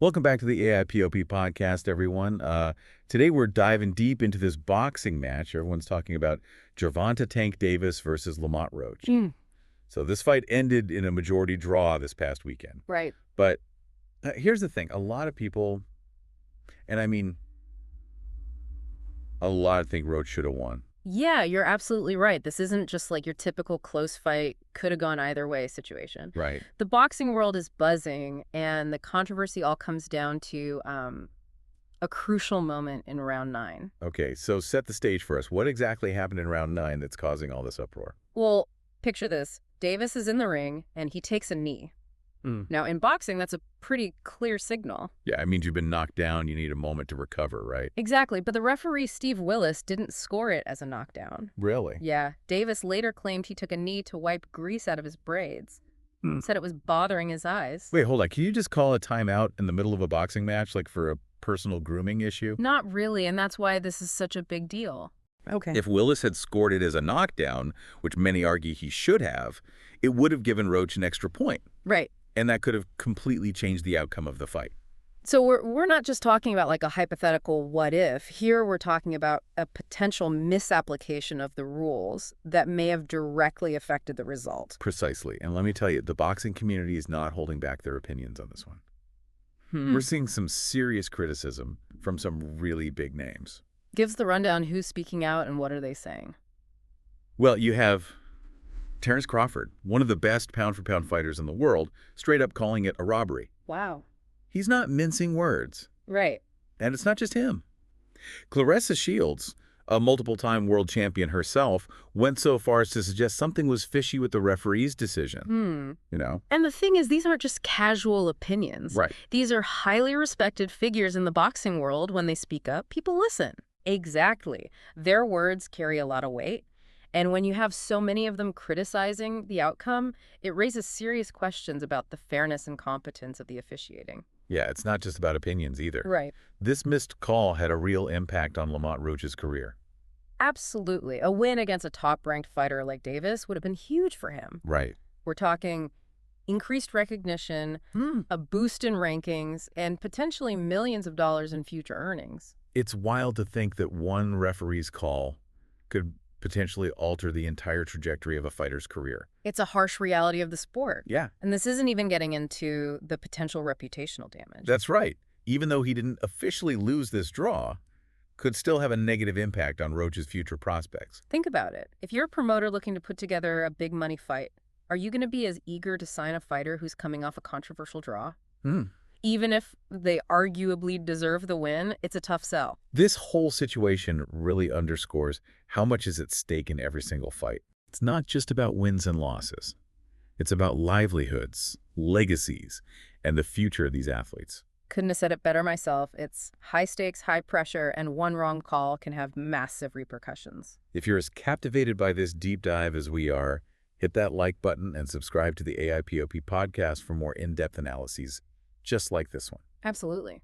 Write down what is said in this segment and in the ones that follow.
Welcome back to the AIPOP podcast, everyone. Today we're diving deep into this boxing match. Everyone's talking about Gervonta Tank Davis versus Lamont Roach. So this fight ended in a majority draw this past weekend. Right. But here's the thing. A lot of people, and I mean, a lot think Roach should have won. Yeah, you're absolutely right. This isn't just like your typical close fight, could have gone either way situation. Right. The boxing world is buzzing, and the controversy all comes down to a crucial moment in round 9. Okay, so set the stage for us. What exactly happened in round 9 that's causing all this uproar? Well, picture this. Davis is in the ring, and he takes a knee. Now, in boxing, that's a pretty clear signal. Yeah, it means you've been knocked down. You need a moment to recover, right? Exactly, but the referee, Steve Willis, didn't score it as a knockdown. Really? Yeah, Davis later claimed he took a knee to wipe grease out of his braids. Said it was bothering his eyes. Wait, hold on. Can you just call a timeout in the middle of a boxing match, like for a personal grooming issue? Not really, and that's why this is such a big deal. Okay. If Willis had scored it as a knockdown, which many argue he should have, it would have given Roach an extra point. Right. And that could have completely changed the outcome of the fight. So we're not just talking about like a hypothetical what if. Here we're talking about a potential misapplication of the rules that may have directly affected the result. Precisely. And let me tell you, the boxing community is not holding back their opinions on this one. We're seeing some serious criticism from some really big names. Gives the rundown who's speaking out and what are they saying. Well, you have Terrence Crawford, one of the best pound-for-pound fighters in the world, straight up calling it a robbery. Wow. He's not mincing words. Right. And it's not just him. Claressa Shields, a multiple-time world champion herself, went so far as to suggest something was fishy with the referee's decision. You know? And the thing is, these aren't just casual opinions. Right. These are highly respected figures in the boxing world. When they speak up, people listen. Exactly. Their words carry a lot of weight. And when you have so many of them criticizing the outcome, it raises serious questions about the fairness and competence of the officiating. Yeah, it's not just about opinions either. Right. This missed call had a real impact on Lamont Roach's career. Absolutely. A win against a top-ranked fighter like Davis would have been huge for him. Right. We're talking increased recognition, a boost in rankings, and potentially millions of dollars in future earnings. It's wild to think that one referee's call could potentially alter the entire trajectory of a fighter's career. It's a harsh reality of the sport. Yeah. And this isn't even getting into the potential reputational damage. That's right. Even though he didn't officially lose this draw, could still have a negative impact on Roach's future prospects. Think about it. If you're a promoter looking to put together a big money fight, are you going to be as eager to sign a fighter who's coming off a controversial draw? Even if they arguably deserve the win, it's a tough sell. This whole situation really underscores how much is at stake in every single fight. It's not just about wins and losses. It's about livelihoods, legacies, and the future of these athletes. Couldn't have said it better myself. It's high stakes, high pressure, and one wrong call can have massive repercussions. If you're as captivated by this deep dive as we are, hit that like button and subscribe to the AIPOP podcast for more in-depth analyses just like this one. Absolutely.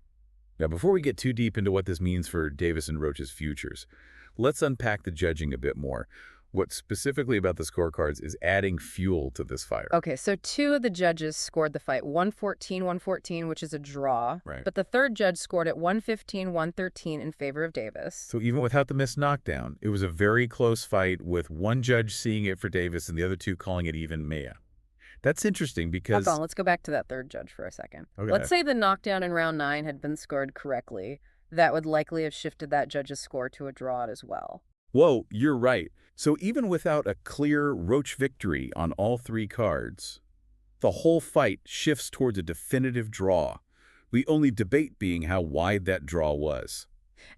Now, before we get too deep into what this means for Davis and Roach's futures, let's unpack the judging a bit more. What specifically about the scorecards is adding fuel to this fire. Okay, so 2 of the judges scored the fight 114-114, which is a draw. Right. But the third judge scored it 115-113 in favor of Davis. So even without the missed knockdown, it was a very close fight with one judge seeing it for Davis and the other two calling it even Maya. That's interesting because... Hold on, let's go back to that third judge for a second. Okay. Let's say the knockdown in round 9 had been scored correctly. That would likely have shifted that judge's score to a draw as well. Whoa, you're right. So even without a clear Roach victory on all 3 cards, the whole fight shifts towards a definitive draw. The only debate being how wide that draw was.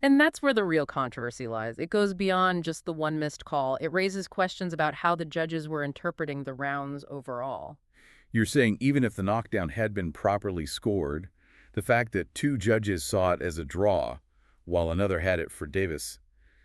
And that's where the real controversy lies. It goes beyond just the one missed call. It raises questions about how the judges were interpreting the rounds overall. You're saying even if the knockdown had been properly scored, the fact that 2 judges saw it as a draw, while another had it for Davis,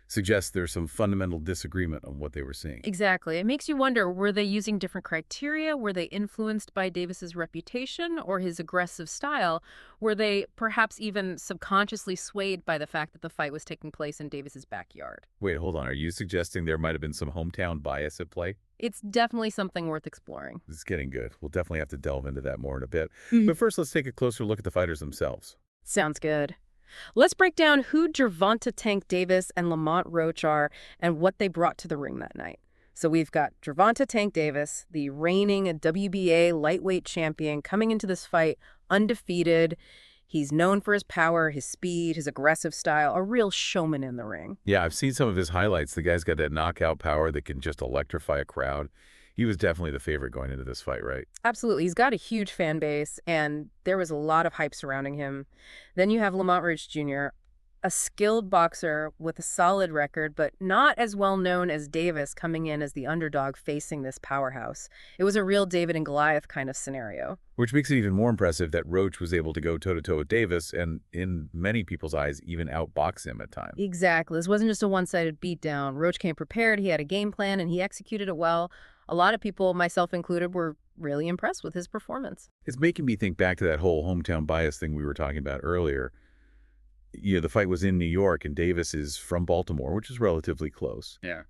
suggests there's some fundamental disagreement on what they were seeing. Exactly. It makes you wonder, were they using different criteria? Were they influenced by Davis's reputation or his aggressive style? Were they perhaps even subconsciously swayed by the fact that the fight was taking place in Davis's backyard? Wait, hold on. Are you suggesting there might have been some hometown bias at play? It's definitely something worth exploring. This is getting good. We'll definitely have to delve into that more in a bit. Mhm. But first, let's take a closer look at the fighters themselves. Sounds good. Let's break down who Gervonta Tank Davis and Lamont Roach are and what they brought to the ring that night. So we've got Gervonta Tank Davis, the reigning WBA lightweight champion, coming into this fight undefeated. He's known for his power, his speed, his aggressive style, a real showman in the ring. Yeah, I've seen some of his highlights. The guy's got that knockout power that can just electrify a crowd. He was definitely the favorite going into this fight, right? Absolutely. He's got a huge fan base, and there was a lot of hype surrounding him. Then you have Lamont Roach Jr., a skilled boxer with a solid record, but not as well known as Davis, coming in as the underdog facing this powerhouse. It was a real David and Goliath kind of scenario. Which makes it even more impressive that Roach was able to go toe-to-toe with Davis and, in many people's eyes, even outbox him at times. Exactly. This wasn't just a one-sided beatdown. Roach came prepared, he had a game plan, and he executed it well. A lot of people, myself included, were really impressed with his performance. It's making me think back to that whole hometown bias thing we were talking about earlier. You know, the fight was in New York, and Davis is from Baltimore, which is relatively close. Yeah.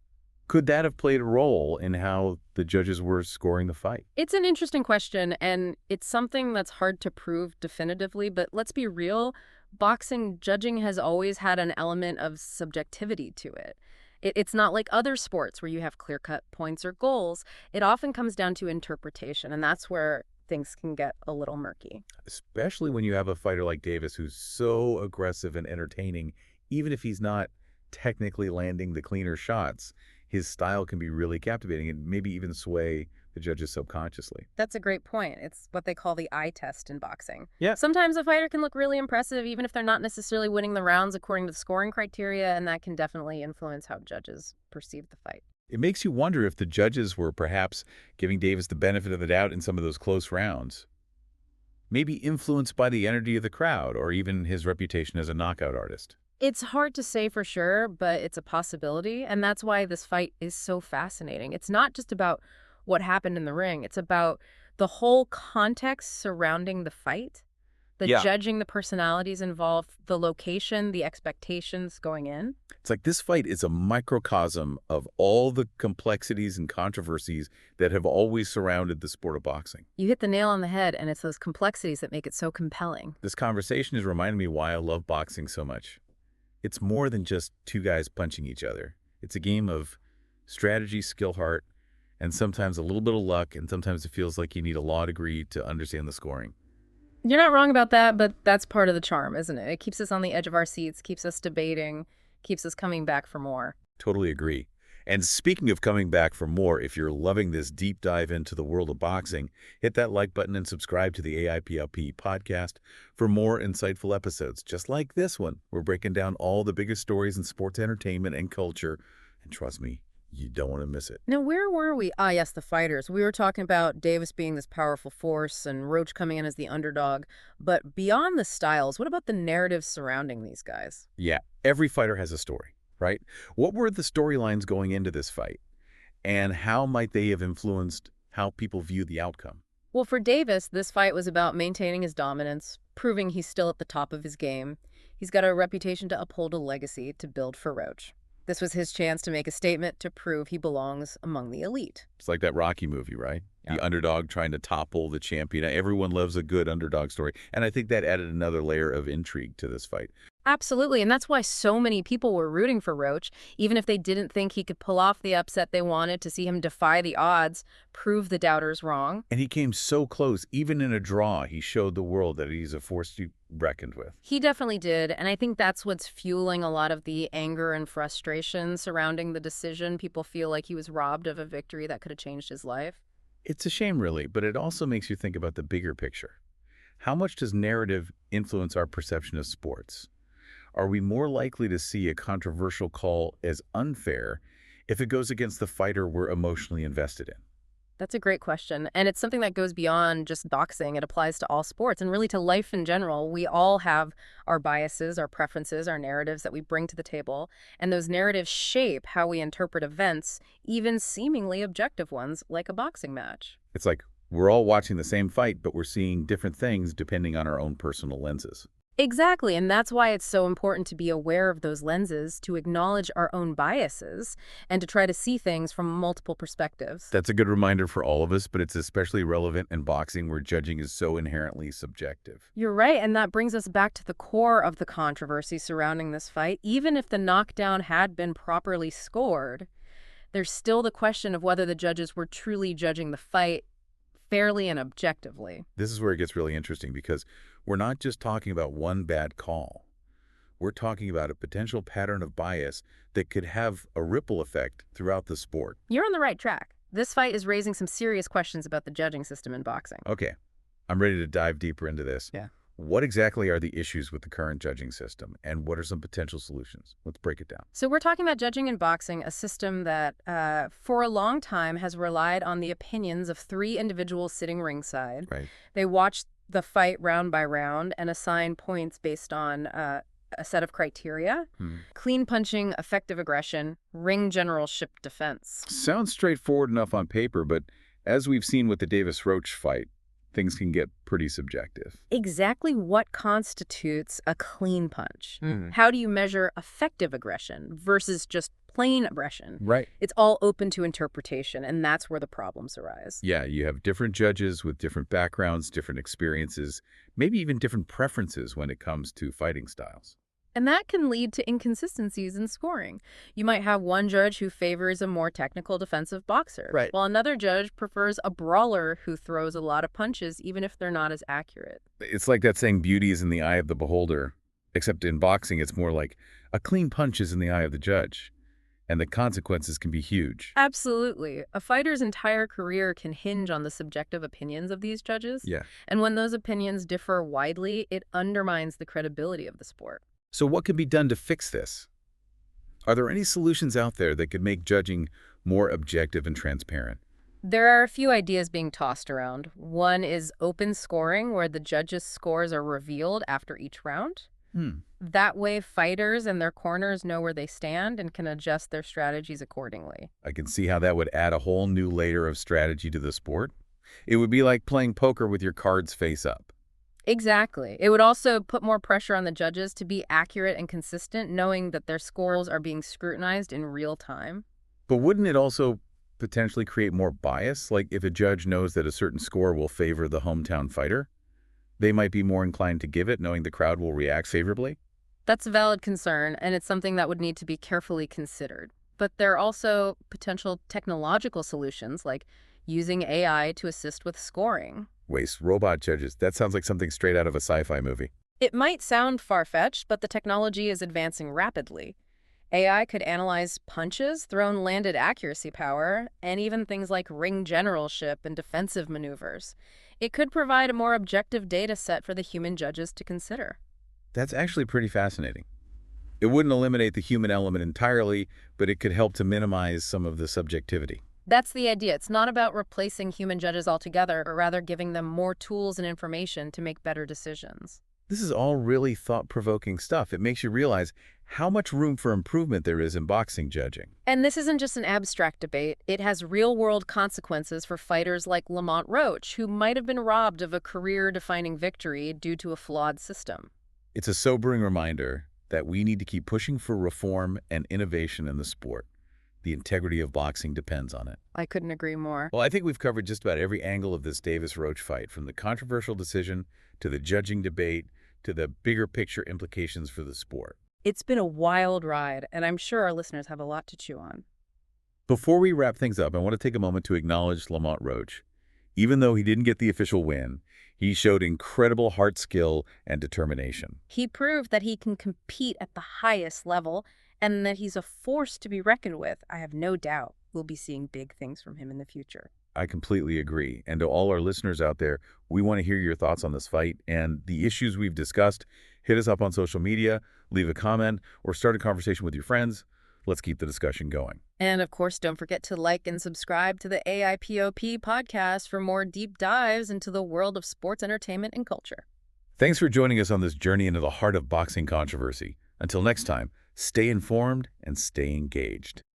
Could that have played a role in how the judges were scoring the fight? It's an interesting question, and it's something that's hard to prove definitively, but let's be real, boxing judging has always had an element of subjectivity to it. It's not like other sports where you have clear-cut points or goals. It often comes down to interpretation, and that's where things can get a little murky. Especially when you have a fighter like Davis who's so aggressive and entertaining, even if he's not technically landing the cleaner shots, his style can be really captivating and maybe even sway the judges subconsciously. That's a great point. It's what they call the eye test in boxing. Yeah. Sometimes a fighter can look really impressive even if they're not necessarily winning the rounds according to the scoring criteria, and that can definitely influence how judges perceive the fight. It makes you wonder if the judges were perhaps giving Davis the benefit of the doubt in some of those close rounds. Maybe influenced by the energy of the crowd or even his reputation as a knockout artist. It's hard to say for sure, but it's a possibility, and that's why this fight is so fascinating. It's not just about what happened in the ring. It's about the whole context surrounding the fight, the Yeah. judging, the personalities involved, the location, the expectations going in. It's like this fight is a microcosm of all the complexities and controversies that have always surrounded the sport of boxing. You hit the nail on the head, and it's those complexities that make it so compelling. This conversation is reminding me why I love boxing so much. It's more than just two guys punching each other. It's a game of strategy, skill, heart, and sometimes a little bit of luck, and sometimes it feels like you need a law degree to understand the scoring. You're not wrong about that, but that's part of the charm, isn't it? It keeps us on the edge of our seats, keeps us debating, keeps us coming back for more. Totally agree. And speaking of coming back for more, if you're loving this deep dive into the world of boxing, hit that like button and subscribe to the AIPLP podcast for more insightful episodes, just like this one. We're breaking down all the biggest stories in sports entertainment and culture. And trust me, you don't want to miss it. Now, where were we? Ah, yes, the fighters. We were talking about Davis being this powerful force and Roach coming in as the underdog. But beyond the styles, what about the narrative surrounding these guys? Yeah, every fighter has a story, right? What were the storylines going into this fight? And how might they have influenced how people view the outcome? Well, for Davis, this fight was about maintaining his dominance, proving he's still at the top of his game. He's got a reputation to uphold, a legacy to build for Roach. This was his chance to make a statement to prove he belongs among the elite. It's like that Rocky movie, right? Yeah. The underdog trying to topple the champion. Everyone loves a good underdog story. And I think that added another layer of intrigue to this fight. Absolutely, and that's why so many people were rooting for Roach, even if they didn't think he could pull off the upset they wanted, to see him defy the odds, prove the doubters wrong. And he came so close. Even in a draw, he showed the world that he's a force to be reckoned with. He definitely did, and I think that's what's fueling a lot of the anger and frustration surrounding the decision. People feel like he was robbed of a victory that could have changed his life. It's a shame, really, but it also makes you think about the bigger picture. How much does narrative influence our perception of sports? Are we more likely to see a controversial call as unfair if it goes against the fighter we're emotionally invested in? That's a great question. And it's something that goes beyond just boxing. It applies to all sports and really to life in general. We all have our biases, our preferences, our narratives that we bring to the table. And those narratives shape how we interpret events, even seemingly objective ones like a boxing match. It's like we're all watching the same fight, but we're seeing different things depending on our own personal lenses. Exactly, and that's why it's so important to be aware of those lenses, to acknowledge our own biases, and to try to see things from multiple perspectives. That's a good reminder for all of us, but it's especially relevant in boxing where judging is so inherently subjective. You're right, and that brings us back to the core of the controversy surrounding this fight. Even if the knockdown had been properly scored, there's still the question of whether the judges were truly judging the fight fairly and objectively. This is where it gets really interesting because we're not just talking about one bad call. We're talking about a potential pattern of bias that could have a ripple effect throughout the sport. You're on the right track. This fight is raising some serious questions about the judging system in boxing. Okay, I'm ready to dive deeper into this. Yeah. What exactly are the issues with the current judging system, and what are some potential solutions? Let's break it down. So we're talking about judging in boxing, a system that for a long time has relied on the opinions of 3 individuals sitting ringside. Right. They watch the fight round by round and assign points based on a set of criteria: clean punching, effective aggression, ring generalship defense. Sounds straightforward enough on paper, but as we've seen with the Davis-Roach fight, things can get pretty subjective. Exactly what constitutes a clean punch? How do you measure effective aggression versus just plain aggression? Right. It's all open to interpretation, and that's where the problems arise. Yeah, you have different judges with different backgrounds, different experiences, maybe even different preferences when it comes to fighting styles. And that can lead to inconsistencies in scoring. You might have one judge who favors a more technical defensive boxer, Right. while another judge prefers a brawler who throws a lot of punches, even if they're not as accurate. It's like that saying, beauty is in the eye of the beholder, except in boxing, it's more like a clean punch is in the eye of the judge, and the consequences can be huge. Absolutely. A fighter's entire career can hinge on the subjective opinions of these judges. Yeah. And when those opinions differ widely, it undermines the credibility of the sport. So what can be done to fix this? Are there any solutions out there that could make judging more objective and transparent? There are a few ideas being tossed around. One is open scoring, where the judges' scores are revealed after each round. That way, fighters and their corners know where they stand and can adjust their strategies accordingly. I can see how that would add a whole new layer of strategy to the sport. It would be like playing poker with your cards face up. Exactly. It would also put more pressure on the judges to be accurate and consistent, knowing that their scores are being scrutinized in real time. But wouldn't it also potentially create more bias? Like if a judge knows that a certain score will favor the hometown fighter, they might be more inclined to give it, knowing the crowd will react favorably? That's a valid concern, and it's something that would need to be carefully considered. But there are also potential technological solutions, like using AI to assist with scoring. Waste robot judges. That sounds like something straight out of a sci-fi movie. It might sound far-fetched, but the technology is advancing rapidly. AI could analyze punches, thrown landed accuracy power, and even things like ring generalship and defensive maneuvers. It could provide a more objective data set for the human judges to consider. That's actually pretty fascinating. It wouldn't eliminate the human element entirely, but it could help to minimize some of the subjectivity. That's the idea. It's not about replacing human judges altogether, but rather giving them more tools and information to make better decisions. This is all really thought-provoking stuff. It makes you realize how much room for improvement there is in boxing judging. And this isn't just an abstract debate. It has real-world consequences for fighters like Roach, who might have been robbed of a career-defining victory due to a flawed system. It's a sobering reminder that we need to keep pushing for reform and innovation in the sport. The integrity of boxing depends on it. I couldn't agree more. Well, I think we've covered just about every angle of this Davis-Roach fight, from the controversial decision to the judging debate to the bigger picture implications for the sport. It's been a wild ride, and I'm sure our listeners have a lot to chew on. Before we wrap things up, I want to take a moment to acknowledge Roach. Even though he didn't get the official win, he showed incredible heart skill and determination. He proved that he can compete at the highest level and that he's a force to be reckoned with. I have no doubt we'll be seeing big things from him in the future. I completely agree. And to all our listeners out there, we want to hear your thoughts on this fight and the issues we've discussed. Hit us up on social media, leave a comment, or start a conversation with your friends. Let's keep the discussion going. And of course, don't forget to like and subscribe to the AIPOP podcast for more deep dives into the world of sports entertainment and culture. Thanks for joining us on this journey into the heart of boxing controversy. Until next time, stay informed and stay engaged.